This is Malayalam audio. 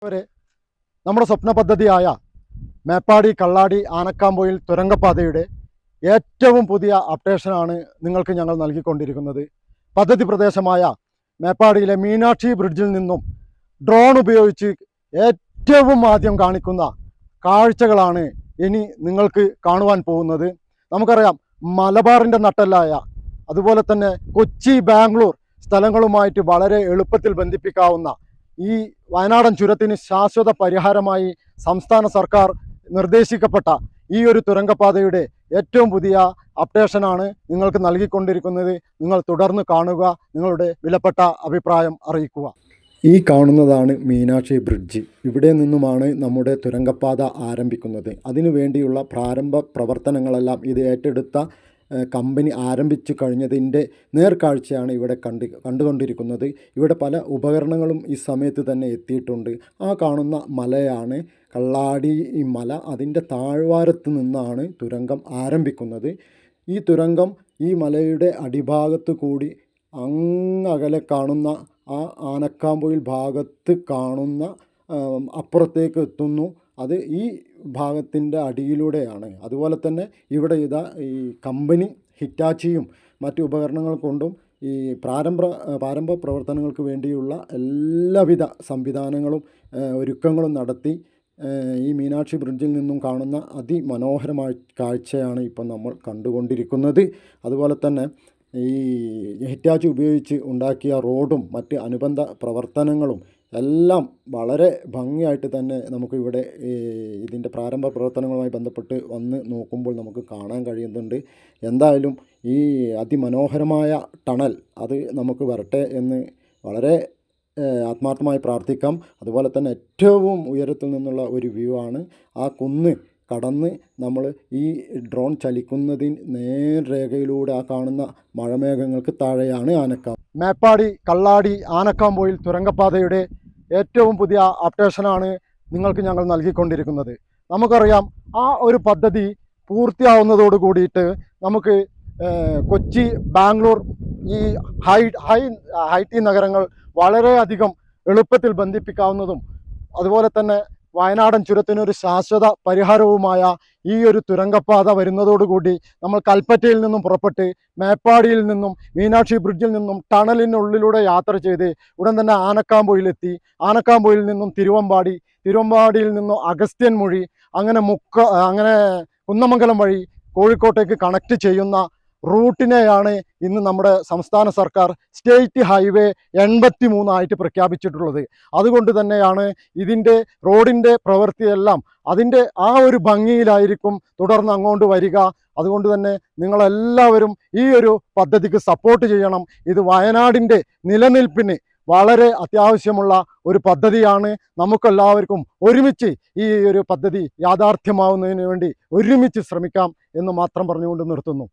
വരെ നമ്മുടെ സ്വപ്ന പദ്ധതിയായ മേപ്പാടി കള്ളാടി ആനക്കാംപൊയിൽ തുരങ്കപാതയുടെ ഏറ്റവും പുതിയ അപ്ഡേഷനാണ് നിങ്ങൾക്ക് ഞങ്ങൾ നൽകിക്കൊണ്ടിരിക്കുന്നത്. പദ്ധതി പ്രദേശമായ മേപ്പാടിയിലെ മീനാക്ഷി ബ്രിഡ്ജിൽ നിന്നും ഡ്രോൺ ഉപയോഗിച്ച് ഏറ്റവും ആദ്യം കാണിക്കുന്ന കാഴ്ചകളാണ് ഇനി നിങ്ങൾക്ക് കാണുവാൻ പോകുന്നത്. നമുക്കറിയാം, മലബാറിൻ്റെ നട്ടെല്ലായ അതുപോലെ തന്നെ കൊച്ചി, ബാംഗ്ലൂർ സ്ഥലങ്ങളുമായിട്ട് വളരെ എളുപ്പത്തിൽ ബന്ധിപ്പിക്കാവുന്ന ഈ വയനാടൻ ചുരത്തിന് ശാശ്വത പരിഹാരമായി സംസ്ഥാന സർക്കാർ നിർദ്ദേശിക്കപ്പെട്ട ഈ ഒരു തുരങ്കപാതയുടെ ഏറ്റവും പുതിയ അപ്ഡേഷനാണ് നിങ്ങൾക്ക് നൽകിക്കൊണ്ടിരിക്കുന്നത്. നിങ്ങൾ തുടർന്ന് കാണുക, നിങ്ങളുടെ വിലപ്പെട്ട അഭിപ്രായം അറിയിക്കുക. ഈ കാണുന്നതാണ് മീനാക്ഷി ബ്രിഡ്ജ്. ഇവിടെ നിന്നുമാണ് നമ്മുടെ തുരങ്കപാത ആരംഭിക്കുന്നത്. അതിനു വേണ്ടിയുള്ള പ്രാരംഭ പ്രവർത്തനങ്ങളെല്ലാം ഇത് ഏറ്റെടുത്ത കമ്പനി ആരംഭിച്ചു കഴിഞ്ഞതിൻ്റെ നേർക്കാഴ്ചയാണ് ഇവിടെ കണ്ടുകൊണ്ടിരിക്കുന്നത്. ഇവിടെ പല ഉപകരണങ്ങളും ഈ സമയത്ത് തന്നെ എത്തിയിട്ടുണ്ട്. ആ കാണുന്ന മലയാണ് കള്ളാടി മല. അതിൻ്റെ താഴ്വാരത്ത് നിന്നാണ് തുരങ്കം ആരംഭിക്കുന്നത്. ഈ തുരങ്കം ഈ മലയുടെ അടിഭാഗത്ത് കൂടി അങ്ങകലെ കാണുന്ന ആ ആനക്കാംപൊയിൽ ഭാഗത്ത് കാണുന്ന അപ്പുറത്തേക്ക് എത്തുന്നു. അത് ഈ ഭാഗത്തിൻ്റെ അടിയിലൂടെയാണ്. അതുപോലെ തന്നെ ഇവിടെ ഈ കമ്പനി ഹിറ്റാച്ചിയും മറ്റു ഉപകരണങ്ങൾ കൊണ്ടും ഈ പ്രാരംഭ പ്രവർത്തനങ്ങൾക്ക് വേണ്ടിയുള്ള എല്ലാവിധ സംവിധാനങ്ങളും ഒരുക്കങ്ങളും നടത്തി ഈ മീനാക്ഷി ബ്രിഡ്ജിൽ നിന്നും കാണുന്ന അതിമനോഹരമായ കാഴ്ചയാണ് ഇപ്പം നമ്മൾ കണ്ടുകൊണ്ടിരിക്കുന്നത്. അതുപോലെ തന്നെ ഈ ഹിറ്റാച്ചി ഉപയോഗിച്ച് ഉണ്ടാക്കിയ റോഡും മറ്റ് അനുബന്ധ പ്രവർത്തനങ്ങളും എല്ലാം വളരെ ഭംഗിയായിട്ട് തന്നെ നമുക്കിവിടെ ഇതിൻ്റെ പ്രാരംഭ പ്രവർത്തനങ്ങളുമായി ബന്ധപ്പെട്ട് വന്ന് നോക്കുമ്പോൾ നമുക്ക് കാണാൻ കഴിയുന്നുണ്ട്. എന്തായാലും ഈ അതിമനോഹരമായ ടണൽ അത് നമുക്ക് വരട്ടെ എന്ന് വളരെ ആത്മാർത്ഥമായി പ്രാർത്ഥിക്കാം. അതുപോലെ തന്നെ ഏറ്റവും ഉയരത്തിൽ നിന്നുള്ള ഒരു വ്യൂ ആണ്. ആ കുന്ന് കടന്ന് നമ്മൾ ഈ ഡ്രോൺ ചലിക്കുന്നതിന് നേർരേഖയിലൂടെ ആ കാണുന്ന മഴമേഘങ്ങൾക്ക് താഴെയാണ് ആനക്കാംപൊയിൽ. മേപ്പാടി കള്ളാടി ആനക്കാംപൊയിൽ തുരങ്കപാതയുടെ ഏറ്റവും പുതിയ അപ്ഡേഷനാണ് നിങ്ങൾക്ക് ഞങ്ങൾ നൽകിക്കൊണ്ടിരിക്കുന്നത്. നമുക്കറിയാം, ആ ഒരു പദ്ധതി പൂർത്തിയാവുന്നതോട് കൂടിയിട്ട് നമുക്ക് കൊച്ചി, ബാംഗ്ലൂർ ഈ ഹൈ-ടി നഗരങ്ങൾ വളരെയധികം എളുപ്പത്തിൽ ബന്ധിപ്പിക്കാവുന്നതും അതുപോലെ തന്നെ വയനാടൻ ചുരത്തിനൊരു ശാശ്വത പരിഹാരവുമായ ഈ ഒരു തുരങ്കപാത വരുന്നതോടുകൂടി നമ്മൾ കൽപ്പറ്റയിൽ നിന്നും പുറപ്പെട്ട് മേപ്പാടിയിൽ നിന്നും മീനാക്ഷി ബ്രിഡ്ജിൽ നിന്നും ടണലിനുള്ളിലൂടെ യാത്ര ചെയ്ത് ഉടൻ തന്നെ ആനക്കാംപൊയിലെത്തി. ആനക്കാംപൊയിൽ നിന്നും തിരുവമ്പാടിയിൽ നിന്നും അഗസ്ത്യൻമുഴി, അങ്ങനെ കുന്നമംഗലം വഴി കോഴിക്കോട്ടേക്ക് കണക്ട് ചെയ്യുന്ന റൂട്ടിനെയാണ് ഇന്ന് നമ്മുടെ സംസ്ഥാന സർക്കാർ സ്റ്റേറ്റ് ഹൈവേ 83 ആയിട്ട് പ്രഖ്യാപിച്ചിട്ടുള്ളത്. അതുകൊണ്ട് തന്നെയാണ് ഇതിൻ്റെ റോഡിൻ്റെ പ്രവൃത്തിയെല്ലാം അതിൻ്റെ ആ ഒരു ഭംഗിയിലായിരിക്കും തുടർന്ന് അങ്ങോട്ട് വരിക. അതുകൊണ്ട് തന്നെ നിങ്ങളെല്ലാവരും ഈ ഒരു പദ്ധതിക്ക് സപ്പോർട്ട് ചെയ്യണം. ഇത് വയനാടിൻ്റെ നിലനിൽപ്പിന് വളരെ അത്യാവശ്യമുള്ള ഒരു പദ്ധതിയാണ്. നമുക്കെല്ലാവർക്കും ഒരുമിച്ച് ഈ ഒരു പദ്ധതി യാഥാർത്ഥ്യമാവുന്നതിന് വേണ്ടി ഒരുമിച്ച് ശ്രമിക്കാം എന്ന് മാത്രം പറഞ്ഞുകൊണ്ട് നിർത്തുന്നു.